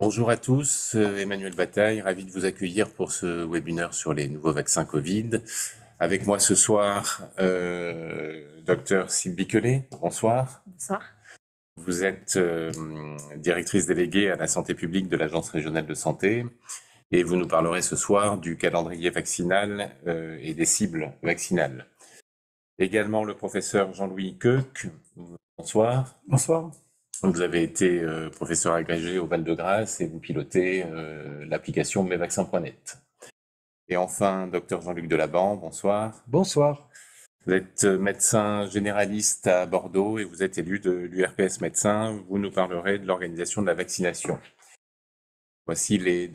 Bonjour à tous, Emmanuel Bataille, ravi de vous accueillir pour ce webinaire sur les nouveaux vaccins Covid. Avec moi ce soir, Dr Sylvie Quelet, bonsoir. Bonsoir. Vous êtes directrice déléguée à la santé publique de l'Agence régionale de santé et vous nous parlerez ce soir du calendrier vaccinal et des cibles vaccinales. Également le professeur Jean-Louis Queuc, bonsoir. Bonsoir. Vous avez été professeur agrégé au Val-de-Grâce et vous pilotez l'application mesvaccins.net. Et enfin, docteur Jean-Luc Delaban, bonsoir. Bonsoir. Vous êtes médecin généraliste à Bordeaux et vous êtes élu de l'URPS Médecins. Vous nous parlerez de l'organisation de la vaccination. Voici les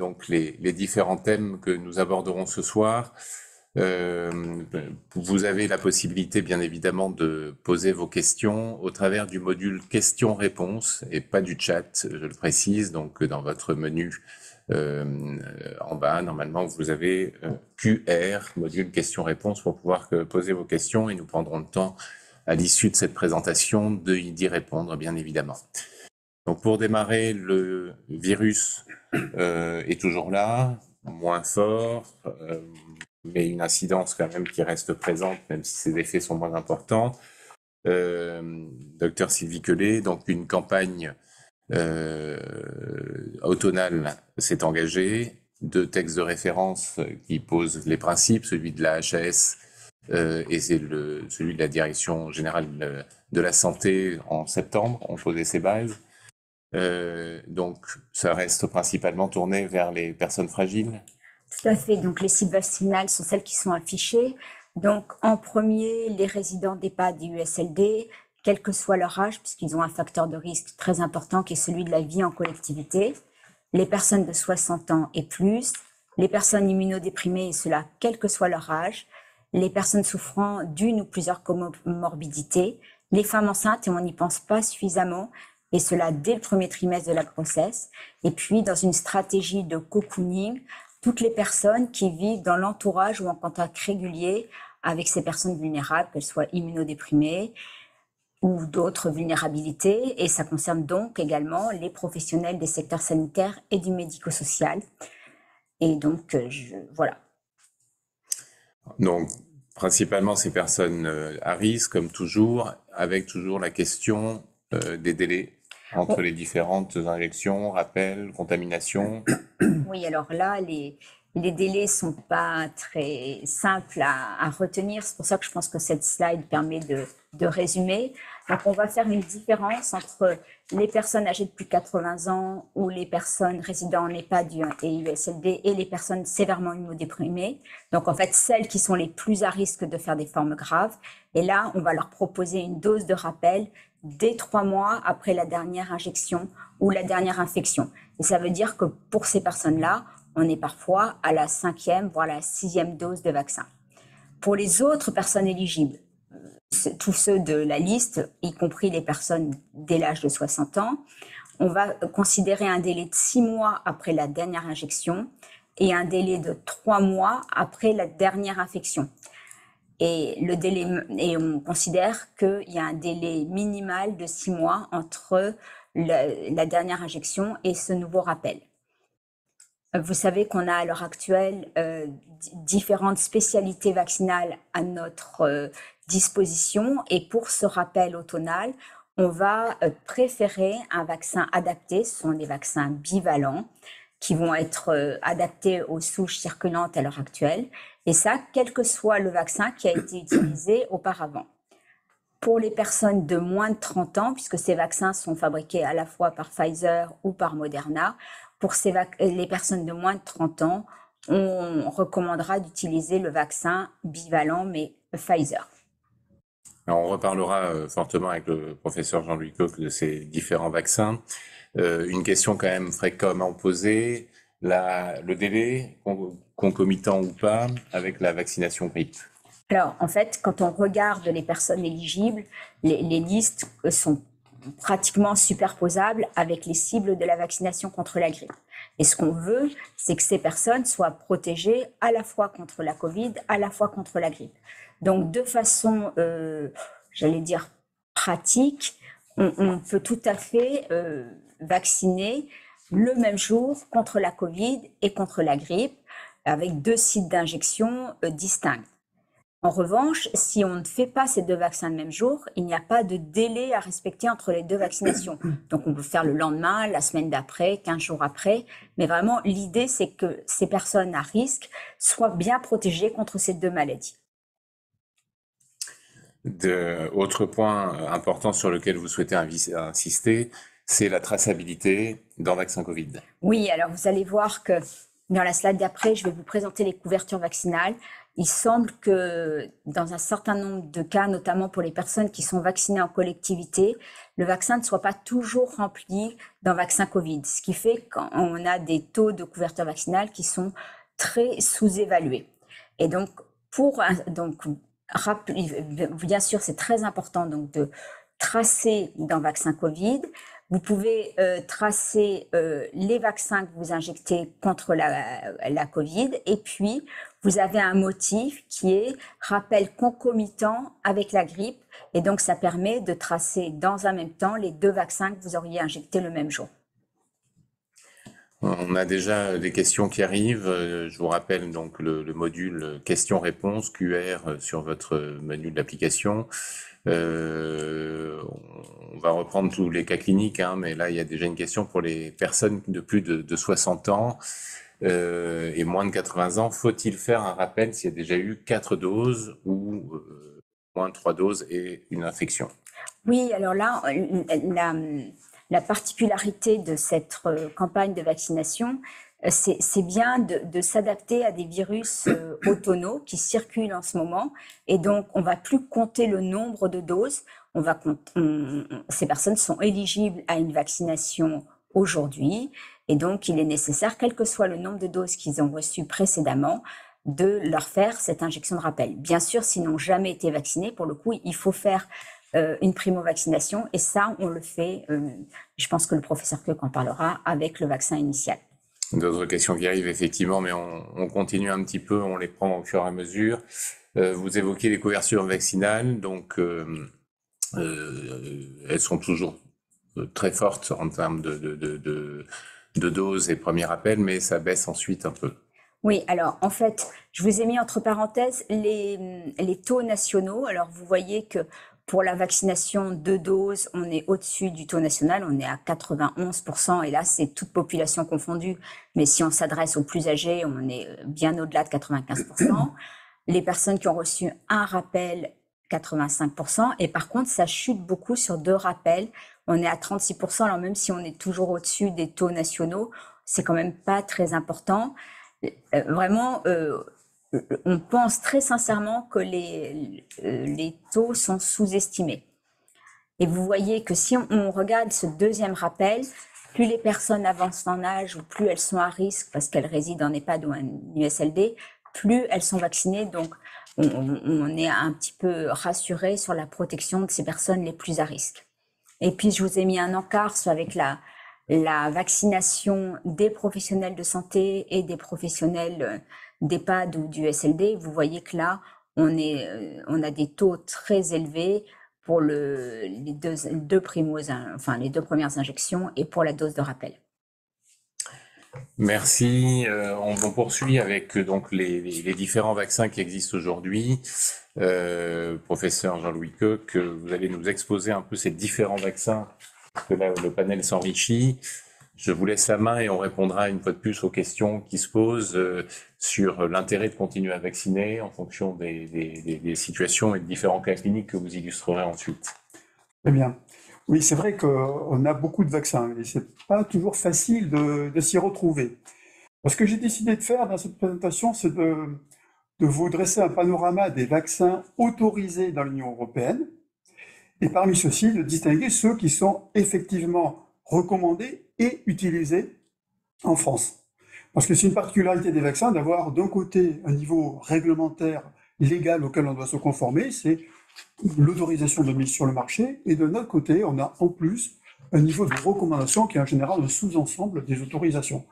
différents thèmes que nous aborderons ce soir. Vous avez la possibilité, bien évidemment, de poser vos questions au travers du module questions-réponses et pas du chat, je le précise. Donc, dans votre menu en bas, normalement, vous avez QR, module questions-réponses, pour pouvoir poser vos questions et nous prendrons le temps, à l'issue de cette présentation, d'y répondre, bien évidemment. Donc, pour démarrer, le virus est toujours là, moins fort, mais une incidence quand même qui reste présente, même si ses effets sont moins importants. Docteur Sylvie Quelet, donc une campagne automnale s'est engagée, 2 textes de référence qui posent les principes, celui de la HAS et celui de la Direction générale de la santé en septembre, ont posé ses bases. Donc ça reste principalement tourné vers les personnes fragiles. Tout à fait. Donc, les cibles vaccinales sont celles qui sont affichées. Donc, en premier, les résidents d'EHPAD et USLD, quel que soit leur âge, puisqu'ils ont un facteur de risque très important qui est celui de la vie en collectivité. Les personnes de 60 ans et plus, les personnes immunodéprimées, et cela quel que soit leur âge, les personnes souffrant d'une ou plusieurs comorbidités, les femmes enceintes, et on n'y pense pas suffisamment, et cela dès le premier trimestre de la grossesse. Et puis, dans une stratégie de cocooning, toutes les personnes qui vivent dans l'entourage ou en contact régulier avec ces personnes vulnérables, qu'elles soient immunodéprimées ou d'autres vulnérabilités. Et ça concerne donc également les professionnels des secteurs sanitaires et du médico-social. Et donc, voilà. Donc, principalement ces personnes à risque, comme toujours, avec toujours la question des délais entre les différentes injections, rappels, contaminations. Oui, alors là, les délais sont pas très simples à retenir. C'est pour ça que je pense que cette slide permet de résumer. Donc, on va faire une différence entre les personnes âgées de plus de 80 ans ou les personnes résidant en EHPAD et USLD et les personnes sévèrement immunodéprimées. Donc, en fait, celles qui sont les plus à risque de faire des formes graves. Et là, on va leur proposer une dose de rappel dès 3 mois après la dernière injection ou la dernière infection. Et ça veut dire que pour ces personnes-là, on est parfois à la 5e, voire la 6e dose de vaccin. Pour les autres personnes éligibles, tous ceux de la liste, y compris les personnes dès l'âge de 60 ans, on va considérer un délai de 6 mois après la dernière injection et un délai de 3 mois après la dernière infection. Et on considère qu'il y a un délai minimal de 6 mois entre la dernière injection et ce nouveau rappel. Vous savez qu'on a à l'heure actuelle différentes spécialités vaccinales à notre disposition, et pour ce rappel automnal, on va préférer un vaccin adapté. Ce sont des vaccins bivalents qui vont être adaptés aux souches circulantes à l'heure actuelle, et ça, quel que soit le vaccin qui a été utilisé auparavant. Pour les personnes de moins de 30 ans, puisque ces vaccins sont fabriqués à la fois par Pfizer ou par Moderna, pour les personnes de moins de 30 ans, on recommandera d'utiliser le vaccin bivalent, mais Pfizer. Alors, on reparlera fortement avec le professeur Jean-Louis Queuc de ces différents vaccins. Une question quand même fréquemment posée, le délai, concomitant ou pas, avec la vaccination grippe. Alors, en fait, quand on regarde les personnes éligibles, les listes sont pratiquement superposables avec les cibles de la vaccination contre la grippe. Et ce qu'on veut, c'est que ces personnes soient protégées à la fois contre la Covid, à la fois contre la grippe. Donc, de façon, j'allais dire, pratique, on peut tout à fait vacciner le même jour contre la Covid et contre la grippe, avec 2 sites d'injection distincts. En revanche, si on ne fait pas ces 2 vaccins le même jour, il n'y a pas de délai à respecter entre les 2 vaccinations. Donc, on peut faire le lendemain, la semaine d'après, 15 jours après. Mais vraiment, l'idée, c'est que ces personnes à risque soient bien protégées contre ces 2 maladies. Autre point important sur lequel vous souhaitez insister, c'est la traçabilité dans vaccin Covid. Oui, alors vous allez voir que dans la slide d'après, je vais vous présenter les couvertures vaccinales. Il semble que dans un certain nombre de cas, notamment pour les personnes qui sont vaccinées en collectivité, le vaccin ne soit pas toujours rempli dans vaccin Covid, ce qui fait qu'on a des taux de couverture vaccinale qui sont très sous-évalués. Et donc, bien sûr, c'est très important donc de tracer dans vaccin Covid. Vous pouvez tracer les vaccins que vous injectez contre la Covid, et puis vous avez un motif qui est rappel concomitant avec la grippe, et donc ça permet de tracer dans un même temps les 2 vaccins que vous auriez injectés le même jour. On a déjà des questions qui arrivent. Je vous rappelle donc le module questions-réponses QR sur votre menu de l'application. On va reprendre tous les cas cliniques, mais là, il y a déjà une question pour les personnes de plus de 60 ans et moins de 80 ans. Faut-il faire un rappel s'il y a déjà eu 4 doses ou moins de 3 doses et une infection? Oui, alors là, la particularité de cette campagne de vaccination, c'est bien de s'adapter à des virus automnaux qui circulent en ce moment, et donc on va plus compter le nombre de doses. Ces personnes sont éligibles à une vaccination aujourd'hui, et donc il est nécessaire, quel que soit le nombre de doses qu'ils ont reçues précédemment, de leur faire cette injection de rappel. Bien sûr, s'ils n'ont jamais été vaccinés, pour le coup, il faut faire une primo-vaccination, et ça, on le fait, je pense que le professeur Koch en parlera, avec le vaccin initial. D'autres questions qui arrivent, effectivement, mais on continue un petit peu, on les prend au fur et à mesure. Vous évoquez les couvertures vaccinales, donc elles sont toujours très fortes en termes de doses et premiers rappels, mais ça baisse ensuite un peu. Oui, alors en fait, je vous ai mis entre parenthèses les taux nationaux. Alors vous voyez que pour la vaccination 2 doses, on est au-dessus du taux national, on est à 91%, et là c'est toute population confondue. Mais si on s'adresse aux plus âgés, on est bien au-delà de 95%. Les personnes qui ont reçu un rappel, 85%, et par contre ça chute beaucoup sur 2 rappels, on est à 36%. Alors même si on est toujours au-dessus des taux nationaux, c'est quand même pas très important. Vraiment, on pense très sincèrement que les taux sont sous-estimés. Et vous voyez que si on regarde ce 2e rappel, plus les personnes avancent en âge, ou plus elles sont à risque parce qu'elles résident en EHPAD ou en USLD, plus elles sont vaccinées. Donc, on est un petit peu rassuré sur la protection de ces personnes les plus à risque. Et puis, je vous ai mis un encart avec la vaccination des professionnels de santé et des professionnels d'EHPAD ou du SLD. Vous voyez que là, on a des taux très élevés pour les deux premières injections et pour la dose de rappel. Merci. On poursuit avec donc les différents vaccins qui existent aujourd'hui. Professeur Jean-Louis Koch, vous allez nous exposer un peu ces différents vaccins, parce que là, le panel s'enrichit. Je vous laisse la main et on répondra une fois de plus aux questions qui se posent sur l'intérêt de continuer à vacciner en fonction des situations et de différents cas cliniques que vous illustrerez ensuite. Très bien. Oui, c'est vrai qu'on a beaucoup de vaccins et c'est pas toujours facile de s'y retrouver. Ce que j'ai décidé de faire dans cette présentation, c'est de vous dresser un panorama des vaccins autorisés dans l'Union européenne, et parmi ceux-ci, de distinguer ceux qui sont effectivement recommandés et utilisés en France. Parce que c'est une particularité des vaccins d'avoir d'un côté un niveau réglementaire légal auquel on doit se conformer, c'est l'autorisation de mise sur le marché, et de notre côté, on a en plus un niveau de recommandation qui est en général un sous-ensemble des autorisations.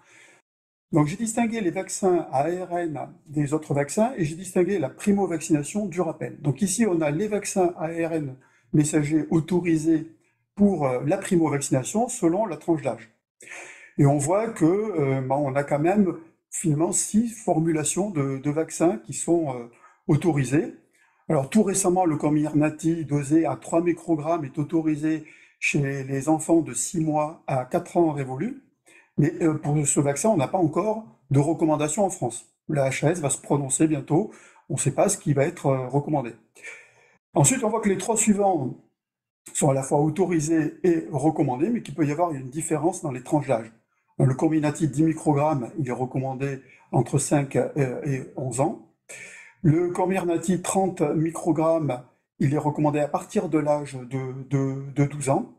Donc j'ai distingué les vaccins à ARN des autres vaccins, et j'ai distingué la primo-vaccination du rappel. Donc ici, on a les vaccins à ARN messagers autorisés pour la primo-vaccination selon la tranche d'âge. Et on voit que on a quand même finalement 6 formulations de vaccins qui sont autorisées. Alors tout récemment, le Comirnaty dosé à 3 microgrammes est autorisé chez les enfants de 6 mois à 4 ans révolus. Mais pour ce vaccin, on n'a pas encore de recommandation en France. La HAS va se prononcer bientôt. On ne sait pas ce qui va être recommandé. Ensuite, on voit que les 3 suivants sont à la fois autorisés et recommandés, mais qu'il peut y avoir une différence dans les tranches d'âge. Le Comirnaty 10 microgrammes, il est recommandé entre 5 et 11 ans. Le Comirnaty 30 microgrammes, il est recommandé à partir de l'âge de 12 ans.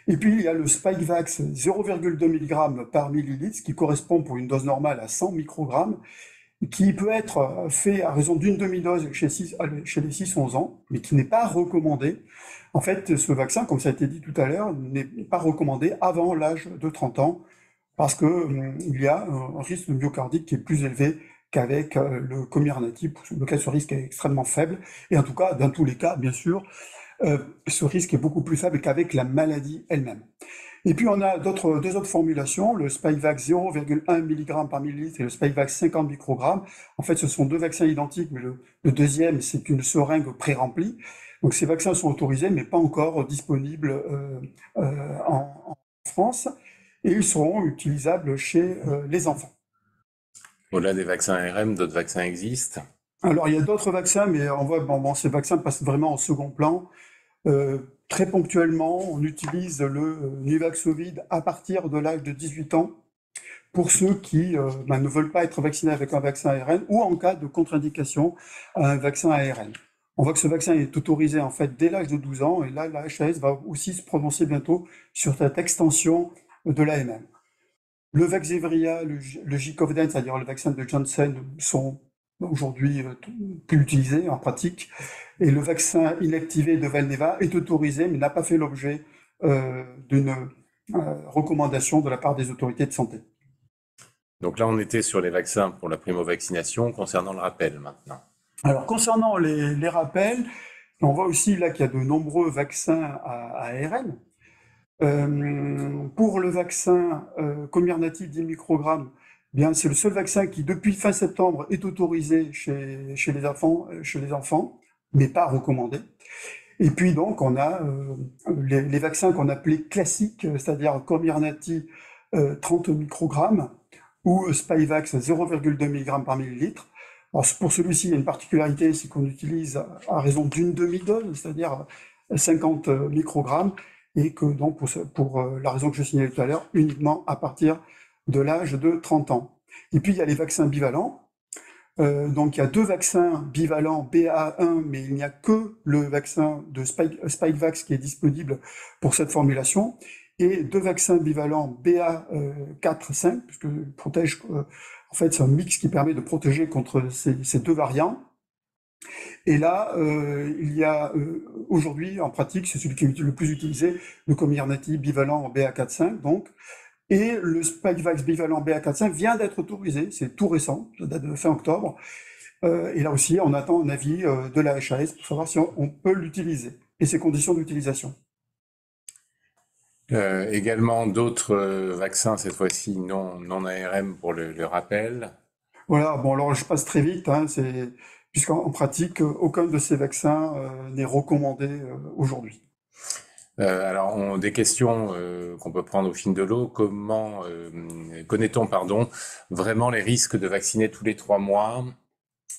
Et puis, il y a le Spikevax 0,2 mg par millilitre, ce qui correspond pour une dose normale à 100 microgrammes, qui peut être fait à raison d'une demi-dose chez les 6-11 ans, mais qui n'est pas recommandé. En fait, ce vaccin, comme ça a été dit tout à l'heure, n'est pas recommandé avant l'âge de 30 ans, parce qu'il y a un risque de myocardite qui est plus élevé qu'avec le Comirnaty, pour lequel ce risque est extrêmement faible. Et en tout cas, dans tous les cas, bien sûr, ce risque est beaucoup plus faible qu'avec la maladie elle-même. Et puis on a deux autres formulations, le Spikevax 0,1 mg par millilitre et le Spikevax 50 microgrammes. En fait, ce sont 2 vaccins identiques, mais le deuxième, c'est une seringue pré-remplie. Donc ces vaccins sont autorisés, mais pas encore disponibles en France, et ils seront utilisables chez les enfants. Au-delà des vaccins ARN, d'autres vaccins existent? Alors il y a d'autres vaccins, mais on voit ces vaccins passent vraiment en second plan. Très ponctuellement, on utilise le Nuvaxovid à partir de l'âge de 18 ans pour ceux qui ne veulent pas être vaccinés avec un vaccin ARN ou en cas de contre-indication à un vaccin ARN. On voit que ce vaccin est autorisé en fait dès l'âge de 12 ans et là, la HAS va aussi se prononcer bientôt sur cette extension de l'AMM. Le Vaxzevria, le J-Covidan, c'est-à-dire le vaccin de Janssen, sont aujourd'hui plus utilisés en pratique. Et le vaccin inactivé de Valneva est autorisé, mais n'a pas fait l'objet d'une recommandation de la part des autorités de santé. Donc là, on était sur les vaccins pour la primo-vaccination, concernant le rappel maintenant. Alors, concernant les rappels, on voit aussi là qu'il y a de nombreux vaccins à ARN. Pour le vaccin Comirnaty 10 microgrammes, bien, c'est le seul vaccin qui, depuis fin septembre, est autorisé chez les enfants, mais pas recommandé. Et puis donc, on a les vaccins qu'on appelait classiques, c'est-à-dire Comirnaty 30 microgrammes ou Spikevax 0,2 mg par millilitre. Alors, pour celui-ci, il y a une particularité, c'est qu'on utilise à raison d'une demi-dose, c'est-à-dire 50 microgrammes, et que donc, pour la raison que je signalais tout à l'heure, uniquement à partir de l'âge de 30 ans. Et puis, il y a les vaccins bivalents. Donc, il y a 2 vaccins bivalents BA1, mais il n'y a que le vaccin de Spikevax qui est disponible pour cette formulation, et 2 vaccins bivalents BA4-5, puisque protège, en fait, c'est un mix qui permet de protéger contre ces 2 variants. Et là, il y a aujourd'hui, en pratique, c'est celui qui est le plus utilisé, le Comirnaty bivalent BA4-5, donc, et le Spikevax bivalent BA4-5 vient d'être autorisé, c'est tout récent, ça date de fin octobre. Et là aussi, on attend un avis de la HAS pour savoir si on peut l'utiliser et ses conditions d'utilisation. Également d'autres vaccins, cette fois-ci non ARM pour le rappel. Voilà, bon alors je passe très vite, hein, puisqu'en pratique, aucun de ces vaccins n'est recommandé aujourd'hui. Alors, des questions qu'on peut prendre au fil de l'eau. Comment connaît-on, vraiment les risques de vacciner tous les 3 mois?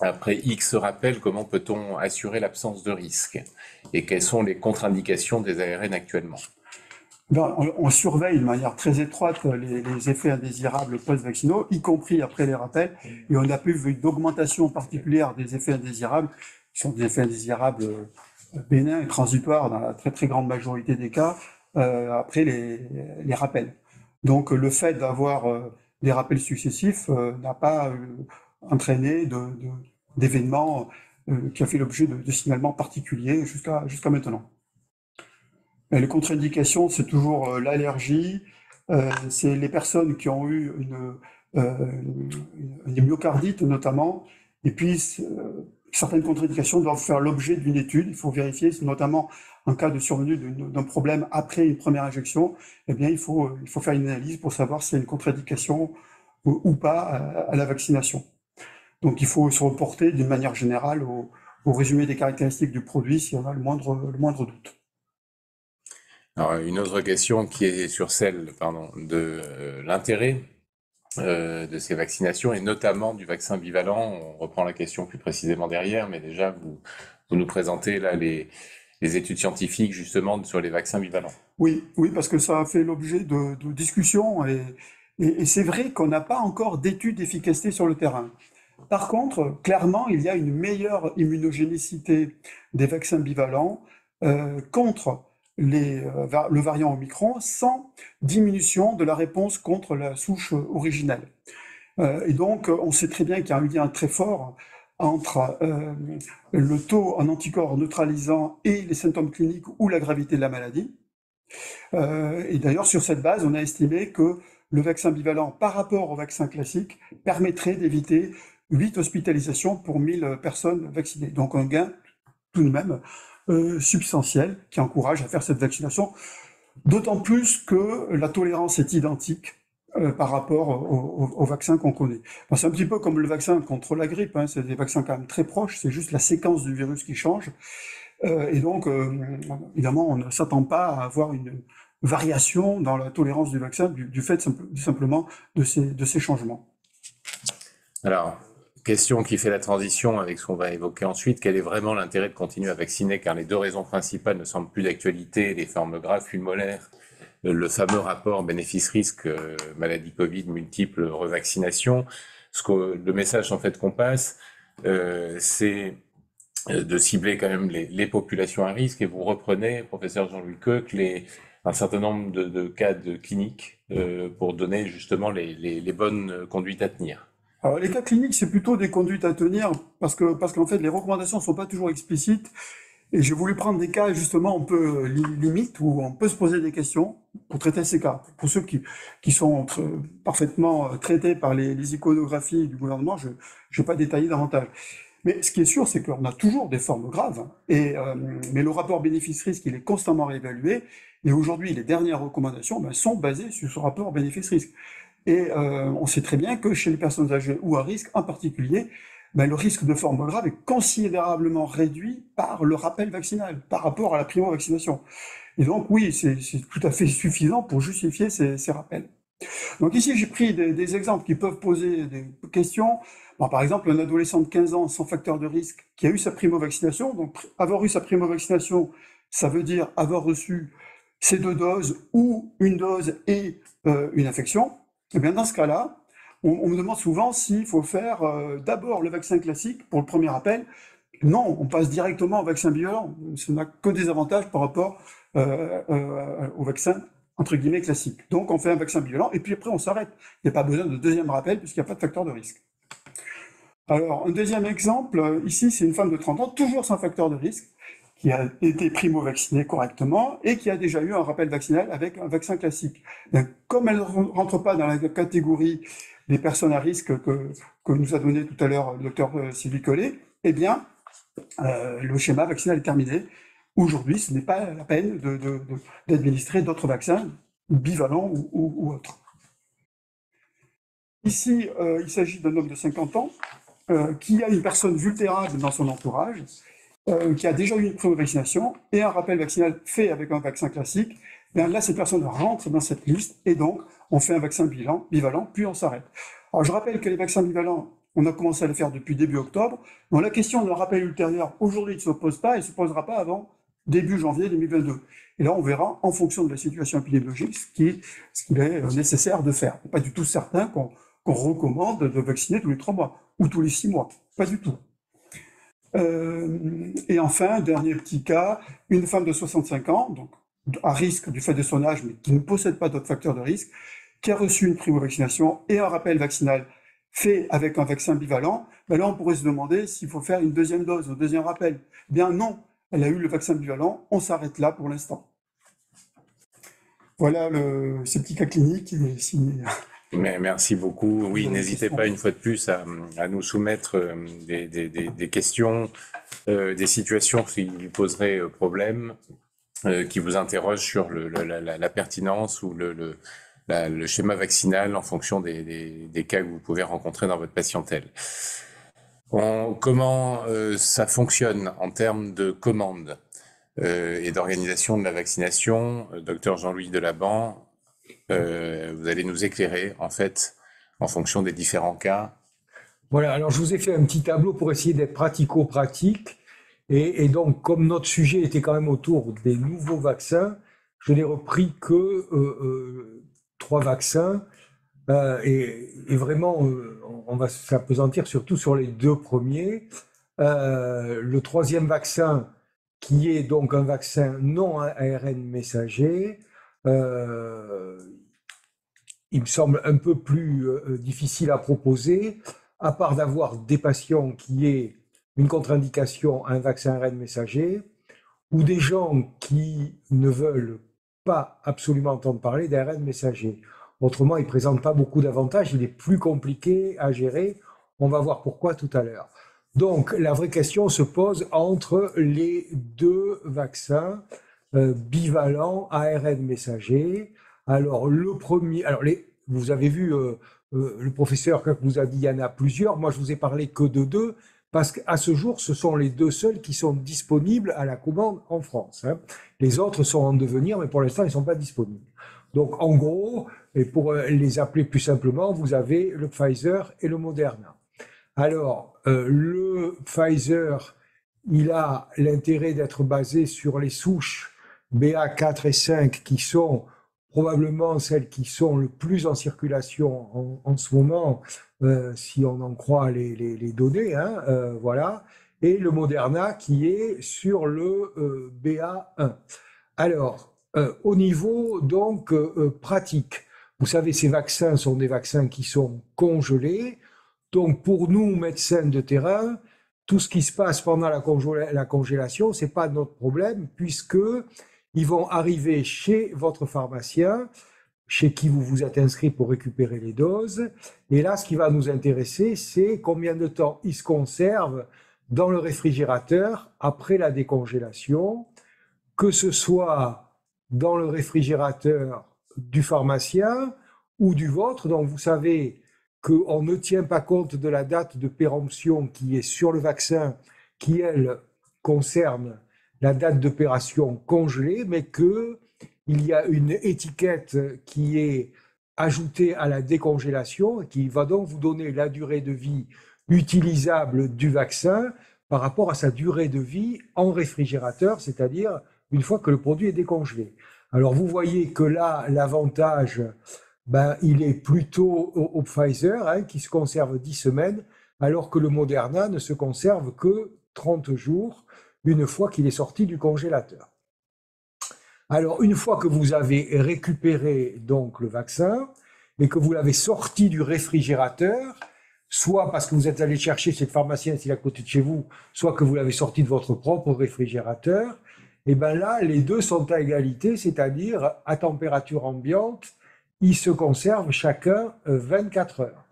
Après X rappels, comment peut-on assurer l'absence de risque? Et quelles sont les contre-indications des ARN actuellement? On surveille de manière très étroite les effets indésirables post-vaccinaux, y compris après les rappels, et on a pu vu une augmentation particulière des effets indésirables, qui sont des effets indésirables bénins et transitoires dans la très très grande majorité des cas, après les rappels. Donc le fait d'avoir des rappels successifs n'a pas entraîné d'événements qui ont fait l'objet de signalements particuliers jusqu'à maintenant. Les contre-indications, c'est toujours l'allergie, c'est les personnes qui ont eu une myocardite notamment, et puis certaines contre-indications doivent faire l'objet d'une étude. Il faut vérifier, notamment en cas de survenue d'un problème après une première injection, eh bien, il faut faire une analyse pour savoir s'il y a une contre-indication ou pas à la vaccination. Donc, il faut se reporter d'une manière générale au résumé des caractéristiques du produit si on a le moindre doute. Alors, une autre question qui est sur celle, de l'intérêt de ces vaccinations et notamment du vaccin bivalent. On reprend la question plus précisément derrière, mais déjà, vous nous présentez là les études scientifiques justement sur les vaccins bivalents. Oui, parce que ça a fait l'objet de discussions et c'est vrai qu'on n'a pas encore d'études d'efficacité sur le terrain. Par contre, clairement, il y a une meilleure immunogénicité des vaccins bivalents contre le variant Omicron sans diminution de la réponse contre la souche originelle. Et donc, on sait très bien qu'il y a un lien très fort entre le taux en anticorps neutralisants et les symptômes cliniques ou la gravité de la maladie. Et d'ailleurs, sur cette base, on a estimé que le vaccin bivalent, par rapport au vaccin classique, permettrait d'éviter 8 hospitalisations pour 1000 personnes vaccinées. Donc un gain tout de même substantiel qui encourage à faire cette vaccination, d'autant plus que la tolérance est identique par rapport au vaccin qu'on connaît. Enfin, c'est un petit peu comme le vaccin contre la grippe, hein, c'est des vaccins quand même très proches, c'est juste la séquence du virus qui change. Et donc, évidemment, on ne s'attend pas à avoir une variation dans la tolérance du vaccin du fait simplement de ces changements. Alors, question qui fait la transition avec ce qu'on va évoquer ensuite. Quel est vraiment l'intérêt de continuer à vacciner, car les deux raisons principales ne semblent plus d'actualité, les formes graves pulmonaires, le fameux rapport bénéfice-risque, maladie Covid, multiples revaccinations. Le message en fait qu'on passe, c'est de cibler quand même les populations à risque, et vous reprenez, professeur Jean-Louis Ceuc, un certain nombre de cas de cliniques pour donner justement les bonnes conduites à tenir. Alors, les cas cliniques, c'est plutôt des conduites à tenir parce qu'en fait, les recommandations ne sont pas toujours explicites. Et j'ai voulu prendre des cas, justement, un peu limites, où on peut se poser des questions pour traiter ces cas. Pour ceux qui sont parfaitement traités par les iconographies du gouvernement, je ne vais pas détailler davantage. Mais ce qui est sûr, c'est qu'on a toujours des formes graves. Mais le rapport bénéfice-risque, il est constamment réévalué. Et aujourd'hui, les dernières recommandations sont basées sur ce rapport bénéfice-risque. Et on sait très bien que chez les personnes âgées ou à risque, en particulier, le risque de forme grave est considérablement réduit par le rappel vaccinal, par rapport à la primo-vaccination. Et donc oui, c'est tout à fait suffisant pour justifier ces rappels. Donc ici, j'ai pris des exemples qui peuvent poser des questions. Par exemple, un adolescent de 15 ans sans facteur de risque qui a eu sa primo-vaccination. Donc avoir eu sa primo-vaccination, ça veut dire avoir reçu ces 2 doses ou une dose et une infection. Eh bien, dans ce cas-là, on me demande souvent s'il faut faire d'abord le vaccin classique pour le premier rappel. Non, on passe directement au vaccin bivalent. Ça n'a que des avantages par rapport au vaccin, entre guillemets, classique. Donc, on fait un vaccin bivalent et puis après, on s'arrête. Il n'y a pas besoin de deuxième rappel puisqu'il n'y a pas de facteur de risque. Alors, un deuxième exemple, ici, c'est une femme de 30 ans, toujours sans facteur de risque, qui a été primo-vaccinée correctement et qui a déjà eu un rappel vaccinal avec un vaccin classique. Donc, comme elle ne rentre pas dans la catégorie des personnes à risque que nous a donné tout à l'heure le docteur Sylvie Collet, eh bien, le schéma vaccinal est terminé. Aujourd'hui, ce n'est pas la peine d'administrer d'autres vaccins, bivalents ou autres. Ici, il s'agit d'un homme de 50 ans qui a une personne vulnérable dans son entourage, qui a déjà eu une primo-vaccination et un rappel vaccinal fait avec un vaccin classique. Bien là, cette personne rentre dans cette liste et donc on fait un vaccin bivalent, puis on s'arrête. Alors je rappelle que les vaccins bivalents, on a commencé à les faire depuis début octobre. Donc la question d'un rappel ultérieur aujourd'hui ne se pose pas et ne se posera pas avant début janvier 2022. Et là, on verra en fonction de la situation épidémiologique ce qu'il est nécessaire de faire. Pas du tout certain qu'on recommande de vacciner tous les 3 mois ou tous les 6 mois. Pas du tout. Et enfin, dernier petit cas, une femme de 65 ans, donc à risque du fait de son âge, mais qui ne possède pas d'autres facteurs de risque, qui a reçu une primo-vaccination et un rappel vaccinal fait avec un vaccin bivalent. Là, on pourrait se demander s'il faut faire une deuxième dose, un deuxième rappel. Eh bien non, elle a eu le vaccin bivalent, on s'arrête là pour l'instant. Voilà ces petits cas cliniques. Et si Merci beaucoup. Oui, n'hésitez pas une fois de plus à nous soumettre des questions, des situations qui vous poseraient problème, qui vous interrogent sur la pertinence ou le schéma vaccinal en fonction des cas que vous pouvez rencontrer dans votre patientèle. Comment ça fonctionne en termes de commandes et d'organisation de la vaccination? Docteur Jean-Louis Delaban, vous allez nous éclairer, en fait, en fonction des différents cas. Voilà, alors je vous ai fait un petit tableau pour essayer d'être pratico-pratique. Et donc, comme notre sujet était quand même autour des nouveaux vaccins, je n'ai repris que 3 vaccins. Et vraiment, on va s'appesantir surtout sur les 2 premiers. Le 3e vaccin, qui est donc un vaccin non ARN messager, il me semble un peu plus difficile à proposer, à part d'avoir des patients qui aient une contre-indication à un vaccin ARN messager, ou des gens qui ne veulent pas absolument entendre parler d'ARN messager. Autrement, il ne présente pas beaucoup d'avantages, il est plus compliqué à gérer. On va voir pourquoi tout à l'heure. Donc, la vraie question se pose entre les 2 vaccins bivalents ARN messager. Alors, le premier, vous avez vu, le professeur Coq vous a dit il y en a plusieurs. Moi, je vous ai parlé que de 2, parce qu'à ce jour, ce sont les 2 seuls qui sont disponibles à la commande en France. Les autres sont en devenir, mais pour l'instant, ils ne sont pas disponibles. Donc, en gros, et pour les appeler plus simplement, vous avez le Pfizer et le Moderna. Alors, le Pfizer, il a l'intérêt d'être basé sur les souches BA4 et 5 qui sont probablement celles qui sont le plus en circulation en ce moment, si on en croit les données, voilà. Et le Moderna qui est sur le BA1. Alors, au niveau donc pratique, vous savez, ces vaccins sont des vaccins qui sont congelés. Donc, pour nous, médecins de terrain, tout ce qui se passe pendant la congélation, c'est pas notre problème, puisque ils vont arriver chez votre pharmacien, chez qui vous vous êtes inscrit pour récupérer les doses. Et là, ce qui va nous intéresser, c'est combien de temps ils se conservent dans le réfrigérateur après la décongélation, que ce soit dans le réfrigérateur du pharmacien ou du vôtre. Donc, vous savez qu'on ne tient pas compte de la date de péremption qui est sur le vaccin, qui, elle, concerne la date d'opération congelée, mais qu'il y a une étiquette qui est ajoutée à la décongélation et qui va donc vous donner la durée de vie utilisable du vaccin par rapport à sa durée de vie en réfrigérateur, c'est-à-dire une fois que le produit est décongelé. Alors vous voyez que là, l'avantage, il est plutôt au Pfizer, qui se conserve 10 semaines, alors que le Moderna ne se conserve que 30 jours, une fois qu'il est sorti du congélateur. Alors, une fois que vous avez récupéré donc le vaccin et que vous l'avez sorti du réfrigérateur, soit parce que vous êtes allé chercher chez le pharmacien s'il est à côté de chez vous, soit que vous l'avez sorti de votre propre réfrigérateur, et bien là, les 2 sont à égalité, c'est-à-dire à température ambiante, ils se conservent chacun 24 heures.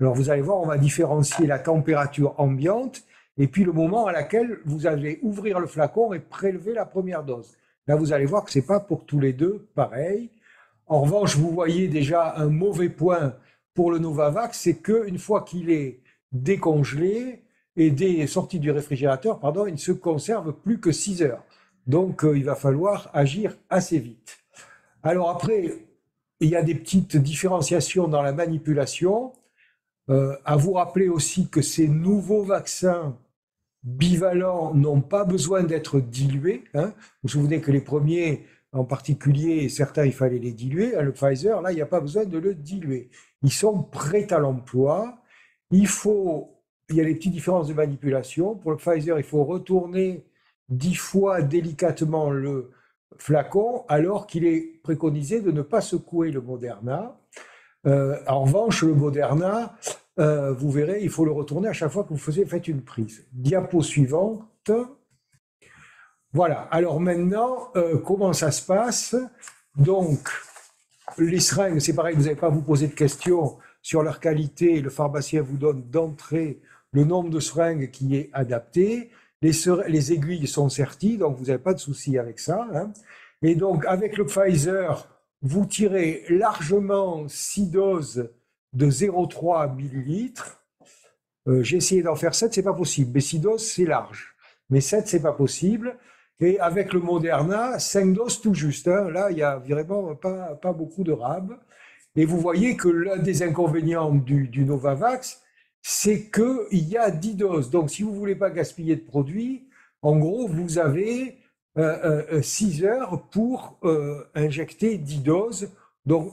Alors, vous allez voir, on va différencier la température ambiante et puis le moment à laquelle vous allez ouvrir le flacon et prélever la première dose. Là, vous allez voir que ce n'est pas pour tous les 2 pareil. En revanche, vous voyez déjà un mauvais point pour le Novavax, c'est qu'une fois qu'il est décongelé et sorti du réfrigérateur, il ne se conserve plus que 6 heures. Donc, il va falloir agir assez vite. Alors après, il y a des petites différenciations dans la manipulation. À vous rappeler aussi que ces nouveaux vaccins bivalents n'ont pas besoin d'être dilués. Vous vous souvenez que les premiers, en particulier, certains, il fallait les diluer. Le Pfizer, là, il n'y a pas besoin de le diluer. Ils sont prêts à l'emploi. Il y a les petites différences de manipulation. Pour le Pfizer, il faut retourner 10 fois délicatement le flacon, alors qu'il est préconisé de ne pas secouer le Moderna. En revanche, le Moderna, vous verrez, il faut le retourner à chaque fois que vous faites une prise. Diapo suivante. Voilà. Alors maintenant, comment ça se passe? Donc, les seringues, c'est pareil, vous n'avez pas à vous poser de questions sur leur qualité. Le pharmacien vous donne d'entrée le nombre de seringues qui est adapté. Les aiguilles sont serties, donc vous n'avez pas de souci avec ça, hein. Et donc, avec le Pfizer, vous tirez largement 6 doses de 0,3 millilitres. J'ai essayé d'en faire 7, c'est pas possible. Mais 6 doses, c'est large. Mais 7, c'est pas possible. Et avec le Moderna, 5 doses tout juste, hein. Là, il y a vraiment pas beaucoup de rab. Et vous voyez que l'un des inconvénients du Novavax, c'est qu'il y a 10 doses. Donc, si vous ne voulez pas gaspiller de produits, en gros, vous avez 6 heures pour injecter 10 doses. Donc,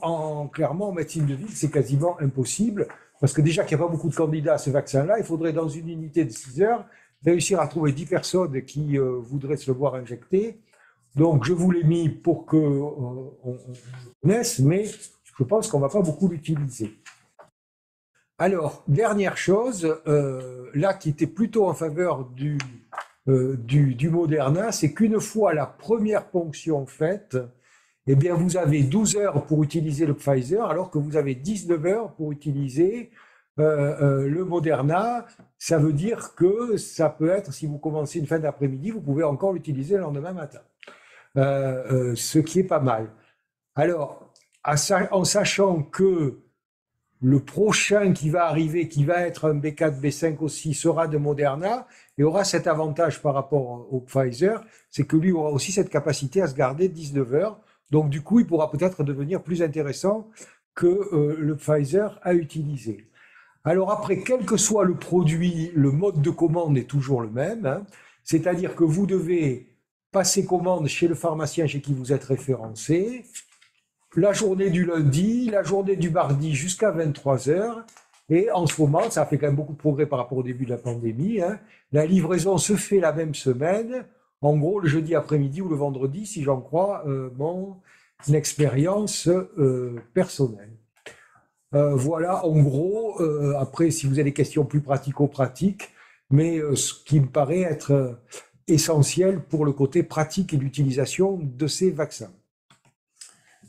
clairement, en médecine de ville, c'est quasiment impossible. Parce que déjà qu'il n'y a pas beaucoup de candidats à ce vaccin-là, il faudrait, dans une unité de 6 heures, réussir à trouver 10 personnes qui voudraient se le voir injecter. Donc, je vous l'ai mis pour qu'on connaisse, mais je pense qu'on ne va pas beaucoup l'utiliser. Alors, dernière chose, là qui était plutôt en faveur du Moderna, c'est qu'une fois la première ponction faite, eh bien, vous avez 12 heures pour utiliser le Pfizer, alors que vous avez 19 heures pour utiliser le Moderna. Ça veut dire que ça peut être, si vous commencez une fin d'après-midi, vous pouvez encore l'utiliser le lendemain matin, ce qui est pas mal. Alors, en sachant que le prochain qui va arriver, qui va être un B4, B5 aussi, sera de Moderna et aura cet avantage par rapport au Pfizer, c'est que lui aura aussi cette capacité à se garder 19 heures. Donc, du coup, il pourra peut-être devenir plus intéressant que le Pfizer a utilisé. Alors après, quel que soit le produit, le mode de commande est toujours le même, hein. C'est-à-dire que vous devez passer commande chez le pharmacien chez qui vous êtes référencé, la journée du lundi, la journée du mardi jusqu'à 23 heures. Et en ce moment, ça a fait quand même beaucoup de progrès par rapport au début de la pandémie, hein. La livraison se fait la même semaine, en gros le jeudi après-midi ou le vendredi, si j'en crois mon expérience personnelle. Voilà, en gros, après, si vous avez des questions plus pratico-pratiques, mais ce qui me paraît être essentiel pour le côté pratique et l'utilisation de ces vaccins.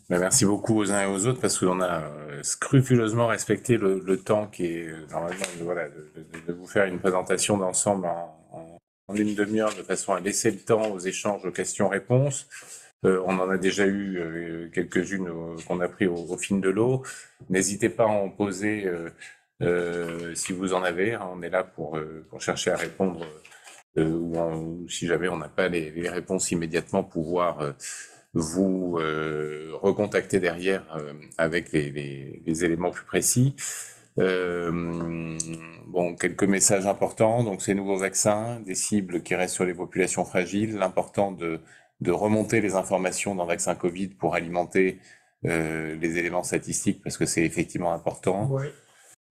Ben, merci beaucoup aux uns et aux autres parce qu'on a scrupuleusement respecté le temps qui est normalement voilà, de vous faire une présentation d'ensemble en une demi-heure de façon à laisser le temps aux échanges, aux questions-réponses. On en a déjà eu quelques-unes qu'on a pris au fil de l'eau. N'hésitez pas à en poser si vous en avez, hein. On est là pour chercher à répondre ou si jamais on n'a pas les réponses immédiatement, pouvoir vous recontacter derrière avec les éléments plus précis. Bon, quelques messages importants. Donc, ces nouveaux vaccins, des cibles qui restent sur les populations fragiles. L'important de remonter les informations dans Vaccin Covid pour alimenter les éléments statistiques parce que c'est effectivement important. Ouais.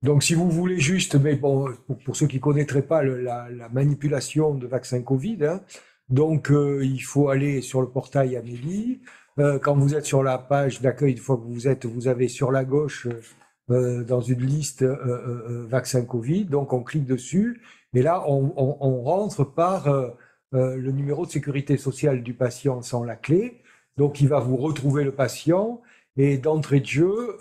Donc, si vous voulez juste, mais bon, pour ceux qui ne connaîtraient pas la manipulation de vaccin Covid, hein, donc il faut aller sur le portail Amélie. Quand vous êtes sur la page d'accueil, une fois que vous avez sur la gauche dans une liste vaccin Covid, donc on clique dessus et là on rentre par le numéro de sécurité sociale du patient sans la clé. Donc il va vous retrouver le patient et d'entrée de jeu,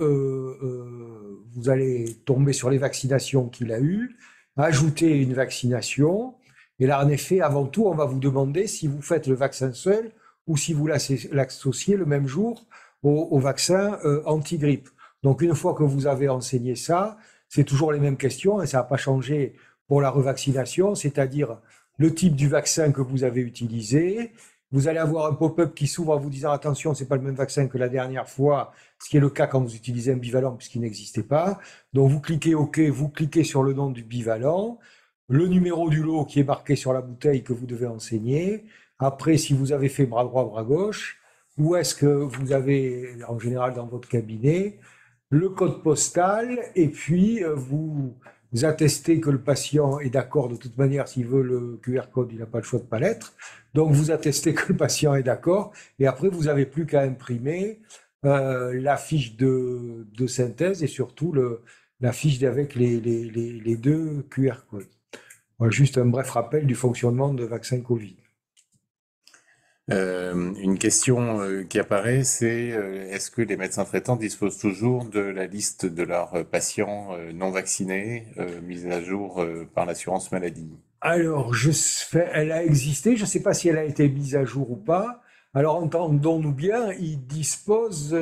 vous allez tomber sur les vaccinations qu'il a eues, ajouter une vaccination. Et là, en effet, avant tout, on va vous demander si vous faites le vaccin seul ou si vous l'associez le même jour au vaccin anti-grippe. Donc, une fois que vous avez enseigné ça, c'est toujours les mêmes questions et ça n'a pas changé pour la revaccination, c'est-à-dire le type du vaccin que vous avez utilisé. Vous allez avoir un pop-up qui s'ouvre en vous disant « Attention, ce n'est pas le même vaccin que la dernière fois », ce qui est le cas quand vous utilisez un bivalent puisqu'il n'existait pas. Donc, vous cliquez OK, vous cliquez sur le nom du bivalent, le numéro du lot qui est marqué sur la bouteille que vous devez enseigner. Après, si vous avez fait bras droit, bras gauche, où est-ce que vous avez, en général dans votre cabinet, le code postal, et puis vous attestez que le patient est d'accord. De toute manière, s'il veut le QR code, il n'a pas le choix de ne pas l'être. Donc, vous attestez que le patient est d'accord, et après, vous n'avez plus qu'à imprimer la fiche de synthèse et surtout la fiche avec les deux QR codes. Voilà, juste un bref rappel du fonctionnement de vaccin Covid. Une question qui apparaît, c'est est-ce que les médecins traitants disposent toujours de la liste de leurs patients non vaccinés mise à jour par l'assurance maladie? Alors, elle a existé, je ne sais pas si elle a été mise à jour ou pas. Alors, entendons-nous bien, ils disposent,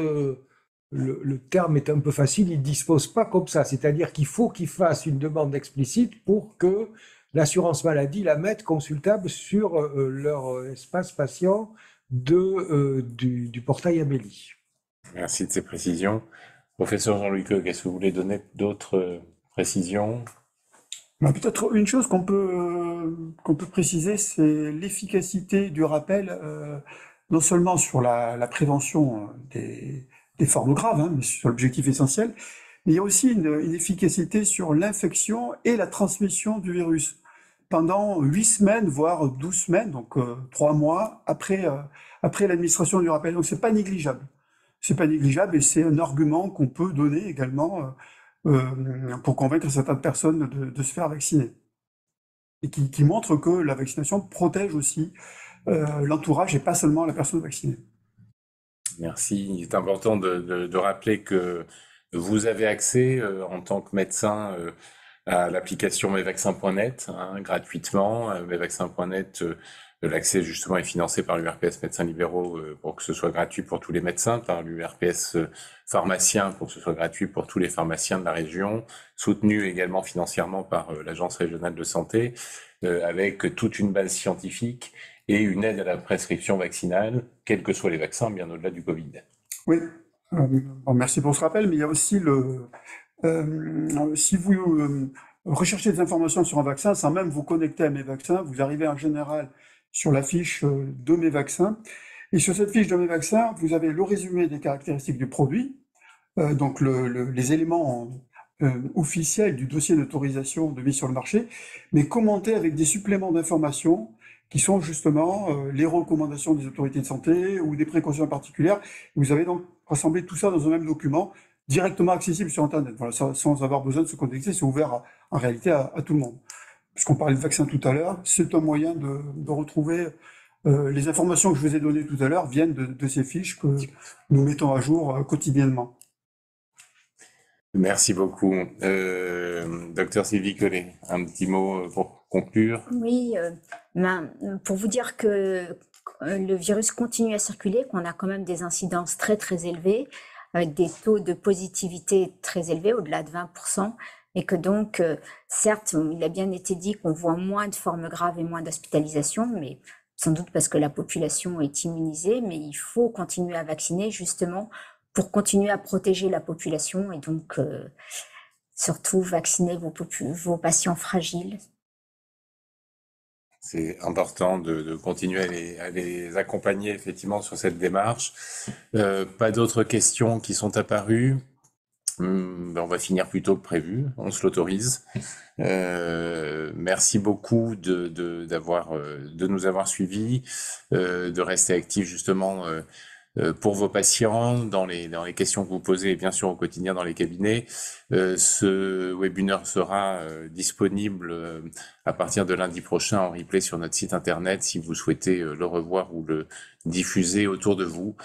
le terme est un peu facile, ils ne disposent pas comme ça. C'est-à-dire qu'il faut qu'ils fassent une demande explicite pour que l'assurance maladie la mette consultable sur leur espace patient du portail Amélie. Merci de ces précisions. Professeur Jean-Louis Coq, est-ce que vous voulez donner d'autres précisions? Peut-être une chose qu'on peut préciser, c'est l'efficacité du rappel, non seulement sur la prévention des formes graves, hein, mais sur l'objectif essentiel, mais il y a aussi une efficacité sur l'infection et la transmission du virus. Pendant 8 semaines, voire 12 semaines, donc 3 mois après l'administration du rappel. Donc c'est pas négligeable. C'est pas négligeable et c'est un argument qu'on peut donner également pour convaincre certaines personnes de se faire vacciner. Et qui montre que la vaccination protège aussi l'entourage et pas seulement la personne vaccinée. Merci. Il est important de rappeler que vous avez accès en tant que médecin à l'application mesvaccins.net gratuitement. Mesvaccins.net, l'accès justement est financé par l'URPS Médecins Libéraux pour que ce soit gratuit pour tous les médecins, par l'URPS Pharmaciens pour que ce soit gratuit pour tous les pharmaciens de la région, soutenu également financièrement par l'Agence régionale de santé, avec toute une base scientifique et une aide à la prescription vaccinale, quels que soient les vaccins, bien au-delà du Covid. Oui, bon, merci pour ce rappel, mais il y a aussi si vous recherchez des informations sur un vaccin, sans même vous connecter à mes vaccins, vous arrivez en général sur la fiche de mes vaccins. Et sur cette fiche de mes vaccins, vous avez le résumé des caractéristiques du produit, donc les éléments officiels du dossier d'autorisation de mise sur le marché, mais commentés avec des suppléments d'informations qui sont justement les recommandations des autorités de santé ou des précautions particulières. Vous avez donc rassemblé tout ça dans un même document, directement accessible sur Internet, voilà, sans avoir besoin de se connecter, c'est ouvert en réalité à tout le monde. Puisqu'on parlait de vaccins tout à l'heure, c'est un moyen de retrouver les informations que je vous ai données tout à l'heure viennent de ces fiches que nous mettons à jour quotidiennement. Merci beaucoup. Docteur Sylvie Collet, un petit mot pour conclure? Oui, pour vous dire que le virus continue à circuler, qu'on a quand même des incidences très très élevées, avec des taux de positivité très élevés, au-delà de 20%, et que donc, certes, il a bien été dit qu'on voit moins de formes graves et moins d'hospitalisations, mais sans doute parce que la population est immunisée, mais il faut continuer à vacciner justement pour continuer à protéger la population et donc surtout vacciner vos patients fragiles. C'est important de continuer à les accompagner effectivement sur cette démarche. Pas d'autres questions qui sont apparues. On va finir plus tôt que prévu, on se l'autorise. Merci beaucoup de nous avoir suivis, de rester actifs justement pour vos patients dans les questions que vous posez et bien sûr au quotidien dans les cabinets. Ce webinaire sera disponible à partir de lundi prochain en replay sur notre site internet si vous souhaitez le revoir ou le diffuser autour de vous.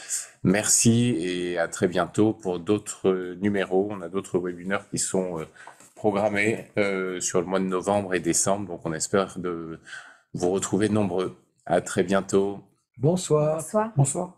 Merci et à très bientôt pour d'autres numéros. On a d'autres webinaires qui sont programmés sur le mois de novembre et décembre, donc on espère de vous retrouver nombreux. À très bientôt. Bonsoir. Bonsoir. Bonsoir.